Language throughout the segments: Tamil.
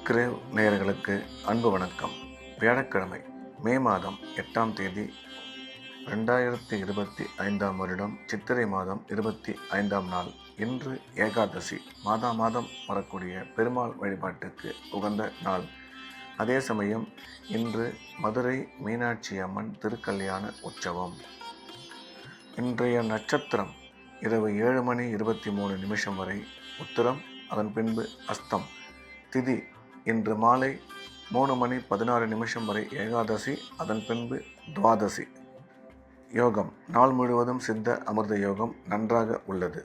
கிரேவ் நேயர்களுக்கு அன்பு வணக்கம். வியாழக்கிழமை மே மாதம் 8ஆம் தேதி 2025 வருடம் சித்திரை மாதம் 25ஆம் நாள். இன்று ஏகாதசி. மாதம் வரக்கூடிய பெருமாள் வழிபாட்டுக்கு உகந்த நாள். அதே சமயம் இன்று மதுரை மீனாட்சி அம்மன் திருக்கல்யாண உற்சவம். இன்றைய நட்சத்திரம் இரவு 7:23 வரை உத்திரம், அதன் பின்பு அஸ்தம். திதி இன்று மாலை 3:16 வரை ஏகாதசி, அதன் பின்பு துவாதசி. யோகம் நாள் முழுவதும் சித்த அமிர்த யோகம் நன்றாக உள்ளது.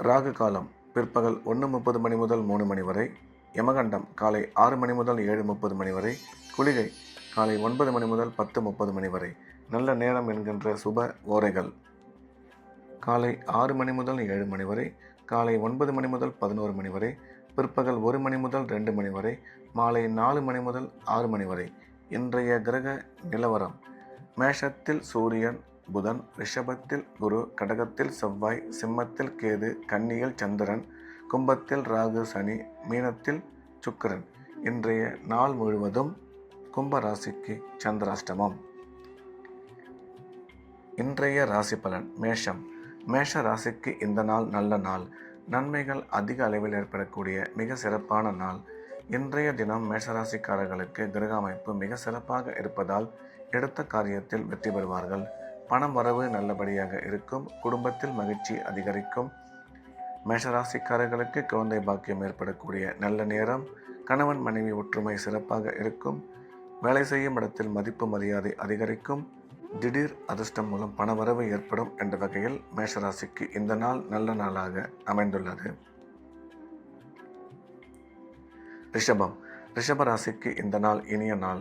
ராகு காலம் பிற்பகல் 1:30 முதல் 3 வரை. யமகண்டம் காலை 6 முதல் 7:30 வரை. குளிகை காலை 9 முதல் 10:30 வரை. நல்ல நேரம் என்கின்ற சுப ஓரைகள் காலை 6 முதல் 7 வரை, காலை 9 முதல் 11 வரை, பிற்பகல் 1 முதல் 2 வரை, மாலை 4 முதல் 6 வரை. இன்றைய கிரக நிலவரம்: மேஷத்தில் சூரியன் புதன், ரிஷபத்தில் குரு, கடகத்தில் செவ்வாய், சிம்மத்தில் கேது, கன்னியில் சந்திரன், கும்பத்தில் ராகு சனி, மீனத்தில் சுக்கிரன். இன்றைய நாள் முழுவதும் கும்ப ராசிக்கு சந்திராஷ்டமம். இன்றைய ராசி பலன்: மேஷம். மேஷ ராசிக்கு இந்த நாள் நல்ல நாள். நன்மைகள் அதிக அளவில் ஏற்படக்கூடிய மிக சிறப்பான நாள். இன்றைய தினம் மேஷராசிக்காரர்களுக்கு கிரக அமைப்பு மிக சிறப்பாக இருப்பதால் எடுத்த காரியத்தில் வெற்றி பெறுவார்கள். பணம் வரவு நல்லபடியாக இருக்கும். குடும்பத்தில் மகிழ்ச்சி அதிகரிக்கும். மேஷராசிக்காரர்களுக்கு குழந்தை பாக்கியம் ஏற்படக்கூடிய நல்ல நேரம். கணவன் மனைவி ஒற்றுமை சிறப்பாக இருக்கும். வேலை செய்யும் இடத்தில் மதிப்பு மரியாதை அதிகரிக்கும். திடீர் அதிர்ஷ்டம் மூலம் பணவரவு ஏற்படும் என்ற வகையில் மேஷராசிக்கு இந்த நாள் நல்ல நாளாக அமைந்துள்ளது. ரிஷபம். ரிஷப ராசிக்கு இந்த நாள் இனிய நாள்.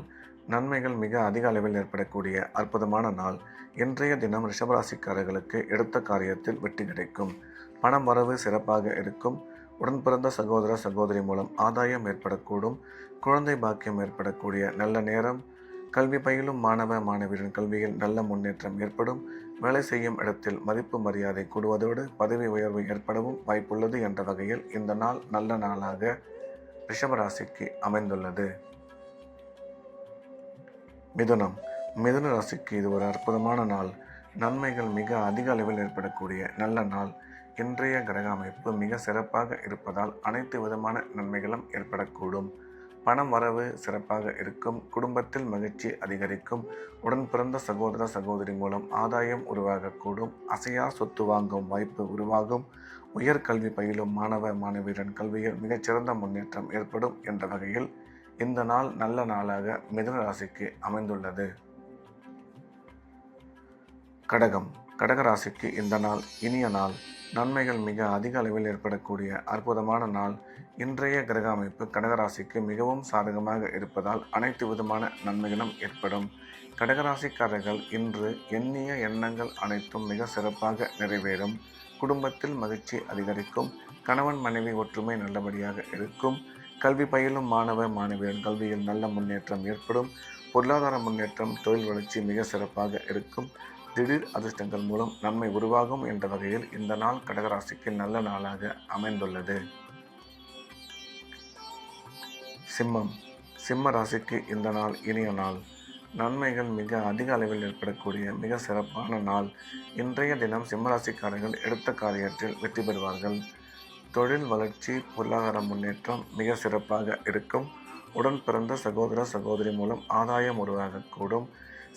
நன்மைகள் மிக அதிக அளவில் ஏற்படக்கூடிய அற்புதமான நாள். இன்றைய தினம் ரிஷபராசிக்காரர்களுக்கு எடுத்த காரியத்தில் வெற்றி கிடைக்கும். பணம் வரவு சிறப்பாக இருக்கும். உடன் பிறந்த சகோதர சகோதரி மூலம் ஆதாயம் ஏற்படக்கூடும். குழந்தை பாக்கியம் ஏற்படக்கூடிய நல்ல நேரம். கல்வி பயிலும் மாணவ மாணவியரின் கல்வியில் நல்ல முன்னேற்றம் ஏற்படும். வேலை செய்யும் இடத்தில் மதிப்பு மரியாதை கூடுவதோடு பதவி உயர்வு ஏற்படவும் வாய்ப்புள்ளது என்ற வகையில் இந்த நாள் நல்ல நாளாக ரிஷபராசிக்கு அமைந்துள்ளது. மிதுனம். மிதுன ராசிக்கு இது ஒரு அற்புதமான நாள். நன்மைகள் மிக அதிக அளவில் ஏற்படக்கூடிய நல்ல நாள். இன்றைய கிரக அமைப்பு மிக சிறப்பாக இருப்பதால் அனைத்து விதமான நன்மைகளும் ஏற்படக்கூடும். பணம் வரவு சிறப்பாக இருக்கும். குடும்பத்தில் மகிழ்ச்சி அதிகரிக்கும். உடன் பிறந்த சகோதர சகோதரி மூலம் ஆதாயம் உருவாகக்கூடும். அசையா சொத்து வாங்கும் வாய்ப்பு உருவாகும். உயர்கல்வி பயிலும் மாணவ மாணவியரின் கல்வியில் மிகச்சிறந்த முன்னேற்றம் ஏற்படும் என்ற வகையில் இந்த நாள் நல்ல நாளாக மிதுன ராசிக்கு அமைந்துள்ளது. கடகம். கடகராசிக்கு இந்த நாள் இனிய நாள். நன்மைகள் மிக அதிக அளவில் ஏற்படக்கூடிய அற்புதமான நாள். இன்றைய கிரக அமைப்பு கடகராசிக்கு மிகவும் சாதகமாக இருப்பதால் அனைத்து விதமான நன்மைகளும் ஏற்படும். கடகராசிக்காரர்கள் இன்று எண்ணிய எண்ணங்கள் அனைத்தும் மிக சிறப்பாக நிறைவேறும். குடும்பத்தில் மகிழ்ச்சி அதிகரிக்கும். கணவன் மனைவி ஒற்றுமை நல்லபடியாக இருக்கும். கல்வி பயிலும் மாணவ மாணவியர் கல்வியில் நல்ல முன்னேற்றம் ஏற்படும். பொருளாதார முன்னேற்றம், தொழில் வளர்ச்சி மிக சிறப்பாக இருக்கும். திடீர் அதிர்ஷ்டங்கள் மூலம் நன்மை உருவாகும் என்ற வகையில் இந்த நாள் கடகராசிக்கு நல்ல நாளாக அமைந்துள்ளது. சிம்மம். சிம்ம ராசிக்கு இந்த நாள் இனிய நாள். நன்மைகள் மிக அதிக அளவில் ஏற்படக்கூடிய மிக சிறப்பான நாள். இன்றைய தினம் சிம்மராசிக்காரர்கள் எடுத்த காரியத்தில் வெற்றி பெறுவார்கள். தொழில் வளர்ச்சி, பொருளாதார முன்னேற்றம் மிக சிறப்பாக இருக்கும். உடன் பிறந்த சகோதர சகோதரி மூலம் ஆதாயம் உருவாகக்கூடும்.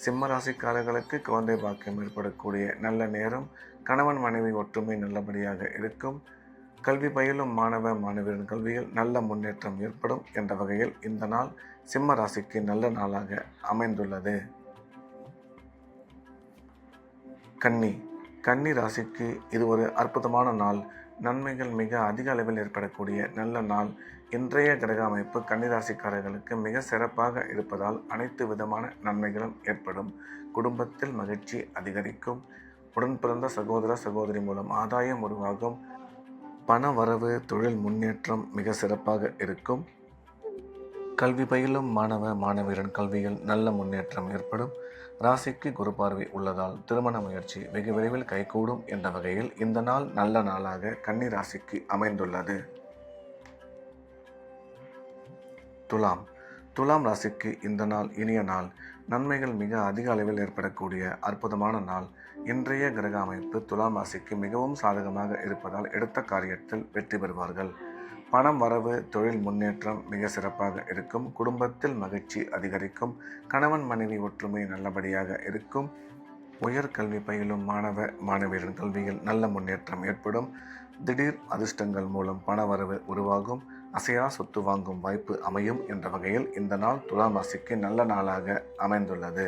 சிம்ம ராசிக்காரர்களுக்கு குழந்தை பாக்கியம் ஏற்படக்கூடிய நல்ல நேரம். கணவன் மனைவி ஒற்றுமை நல்லபடியாக இருக்கும். கல்வி பயிலும் மாணவ மாணவியரின் கல்வியில் நல்ல முன்னேற்றம் ஏற்படும் என்ற வகையில் இந்த நாள் சிம்ம ராசிக்கு நல்ல நாளாக அமைந்துள்ளது. கன்னி. கன்னி ராசிக்கு இது ஒரு அற்புதமான நாள். நன்மைகள் மிக அதிக அளவில் ஏற்படக்கூடிய நல்ல நாள். இன்றைய கிரக அமைப்பு கன்னிராசிக்காரர்களுக்கு மிக சிறப்பாக இருப்பதால் அனைத்து விதமான நன்மைகளும் ஏற்படும். குடும்பத்தில் மகிழ்ச்சி அதிகரிக்கும். உடன் பிறந்த சகோதர சகோதரி மூலம் ஆதாயம் உருவாகும். பண வரவு, தொழில் முன்னேற்றம் மிக சிறப்பாக இருக்கும். கல்வி பயிலும் மாணவ மாணவியரின் கல்வியில் நல்ல முன்னேற்றம் ஏற்படும். ராசிக்கு குரு பார்வை உள்ளதால் திருமண முயற்சி வெகு விரைவில் கைகூடும் என்ற வகையில் இந்த நாள் நல்ல நாளாக கன்னி ராசிக்கு அமைந்துள்ளது. துலாம் துலாம் ராசிக்கு இந்த நாள் இனிய நாள். நன்மைகள் மிக அதிக அளவில் ஏற்படக்கூடிய அற்புதமான நாள். இன்றைய கிரக அமைப்பு துலாம் ராசிக்கு மிகவும் சாதகமாக இருப்பதால் எடுத்த காரியத்தில் வெற்றி பெறுவார்கள். பணம் வரவு, தொழில் முன்னேற்றம் மிக சிறப்பாக இருக்கும். குடும்பத்தில் மகிழ்ச்சி அதிகரிக்கும். கணவன் மனைவி ஒற்றுமை நல்லபடியாக இருக்கும். உயர்கல்வி பயிலும் மாணவ மாணவியரின் கல்வியில் நல்ல முன்னேற்றம் ஏற்படும். திடீர் அதிர்ஷ்டங்கள் மூலம் பண வரவு உருவாகும். அசையா சொத்து வாங்கும் வாய்ப்பு அமையும் என்ற வகையில் இந்த நாள் துலாம் ராசிக்கு நல்ல நாளாக அமைந்துள்ளது.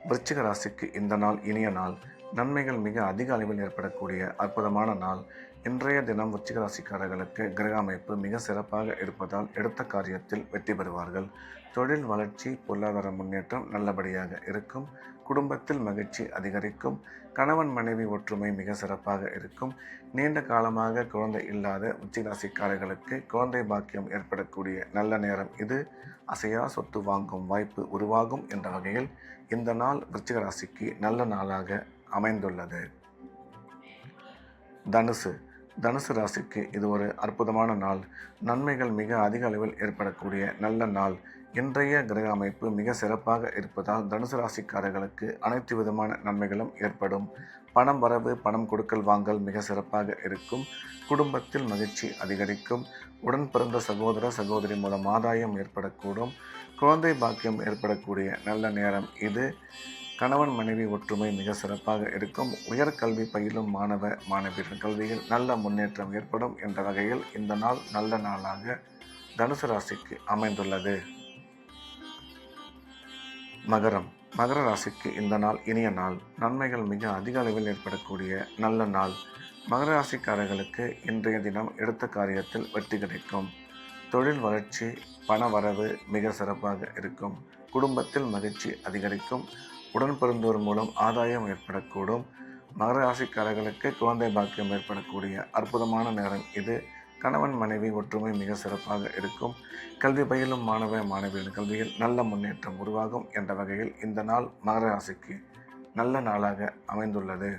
விருச்சிக ராசிக்கு இந்த நாள் இனிய நாள். நன்மைகள் மிக அதிக அளவில் ஏற்படக்கூடிய அற்புதமான நாள். இன்றைய தினம் விருச்சிக ராசிக்காரர்களுக்கு கிரக அமைப்பு மிக சிறப்பாக இருப்பதால் எடுத்த காரியத்தில் வெற்றி பெறுவார்கள். தொழில் வளர்ச்சி, பொருளாதார முன்னேற்றம் நல்லபடியாக இருக்கும். குடும்பத்தில் மகிழ்ச்சி அதிகரிக்கும். கணவன் மனைவி ஒற்றுமை மிக சிறப்பாக இருக்கும். நீண்ட காலமாக குழந்தை இல்லாத விருச்சிக ராசிக்காரர்களுக்கு குழந்தை பாக்கியம் ஏற்படக்கூடிய நல்ல நேரம் இது. அசையா சொத்து வாங்கும் வாய்ப்பு உருவாகும் என்ற வகையில் இந்த நாள் விருச்சிக ராசிக்கு நல்ல நாளாக அமைந்துள்ளது. தனுசு ராசிக்கு இது ஒரு அற்புதமான நாள். நன்மைகள் மிக அதிக அளவில் ஏற்படக்கூடிய நல்ல நாள். இன்றைய கிரக அமைப்பு மிக சிறப்பாக இருப்பதால் தனுசு ராசிக்காரர்களுக்கு அனைத்து விதமான நன்மைகளும் ஏற்படும். பணம் வரவு, பணம் கொடுக்கல் வாங்கல் மிக சிறப்பாக இருக்கும். குடும்பத்தில் மகிழ்ச்சி அதிகரிக்கும். உடன் பிறந்த சகோதர சகோதரி மூலம் ஆதாயம் ஏற்படக்கூடும். குழந்தை பாக்கியம் ஏற்படக்கூடிய நல்ல நேரம் இது. கணவன் மனைவி ஒற்றுமை மிக சிறப்பாக இருக்கும். உயர்கல்வி பயிலும் மாணவ மாணவியரின் கல்வியில் நல்ல முன்னேற்றம் ஏற்படும் என்ற வகையில் இந்த நாள் நல்ல நாளாக தனுசு ராசிக்கு அமைந்துள்ளது. மகர ராசிக்கு இந்த நாள் இனிய நாள். நன்மைகள் மிக அதிக அளவில் ஏற்படக்கூடிய நல்ல நாள். மகர ராசிக்காரர்களுக்கு இன்றைய தினம் எடுத்த காரியத்தில் வெற்றி கிடைக்கும். தொழில் வளர்ச்சி, பண வரவு மிக சிறப்பாக இருக்கும். குடும்பத்தில் மகிழ்ச்சி அதிகரிக்கும். உடன் பிறந்தோர் மூலம் ஆதாயம் ஏற்படக்கூடும். மகர ராசிக்காரர்களுக்கு குழந்தை பாக்கியம் ஏற்படக்கூடிய அற்புதமான நேரம் இது. கணவன் மனைவி ஒற்றுமை மிக சிறப்பாக இருக்கும். கல்வி பயிலும் மாணவ மாணவியின் கல்வியில் நல்ல முன்னேற்றம் உருவாகும் என்ற வகையில் இந்த நாள் மகர ராசிக்கு நல்ல நாளாக அமைந்துள்ளது.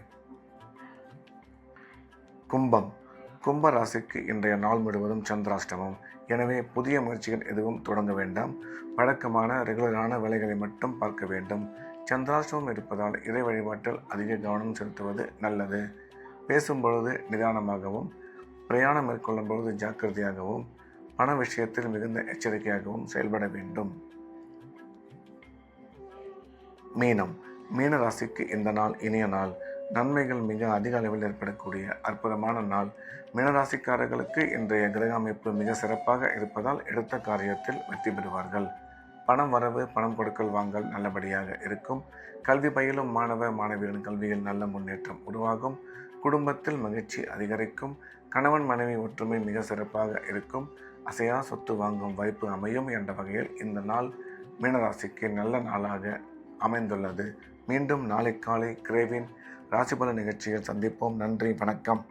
கும்ப ராசிக்கு இன்றைய நாள் முழுவதும் சந்திராஷ்டமம். எனவே புதிய முயற்சிகள் எதுவும் தொடங்க வேண்டாம். வழக்கமான ரெகுலரான வேலைகளை மட்டும் பார்க்க வேண்டும். சந்திராஷ்டமம் இருப்பதால் இறை வழிபாட்டில் அதிக கவனம் செலுத்துவது நல்லது. பேசும்பொழுது நிதானமாகவும், பிரயாணம் மேற்கொள்ளும் பொழுது ஜாக்கிரதையாகவும், பண விஷயத்தில் மிகுந்த எச்சரிக்கையாகவும் செயல்பட வேண்டும். மீன ராசிக்கு இந்த நாள் இனிய நாள். நன்மைகள் மிக அதிக அளவில் ஏற்படக்கூடிய அற்புதமான நாள். மீனராசிக்காரர்களுக்கு இன்றைய கிரக அமைப்பு மிக சிறப்பாக இருப்பதால் எடுத்த காரியத்தில் வெற்றி பெறுவார்கள். பணம் வரவு, பணம் கொடுக்கல் வாங்கல் நல்லபடியாக இருக்கும். கல்வி பயிலும் மாணவ மாணவியரின் கல்வியில் நல்ல முன்னேற்றம் உருவாகும். குடும்பத்தில் மகிழ்ச்சி அதிகரிக்கும். கணவன் மனைவி ஒற்றுமை மிக சிறப்பாக இருக்கும். அசையா சொத்து வாங்கும் வாய்ப்பு அமையும் என்ற வகையில் இந்த நாள் மீனராசிக்கு நல்ல நாளாக அமைந்துள்ளது. மீண்டும் நாளை காலை கிரேவின் ராசிபல நிகழ்ச்சியில் சந்திப்போம். நன்றி, வணக்கம்.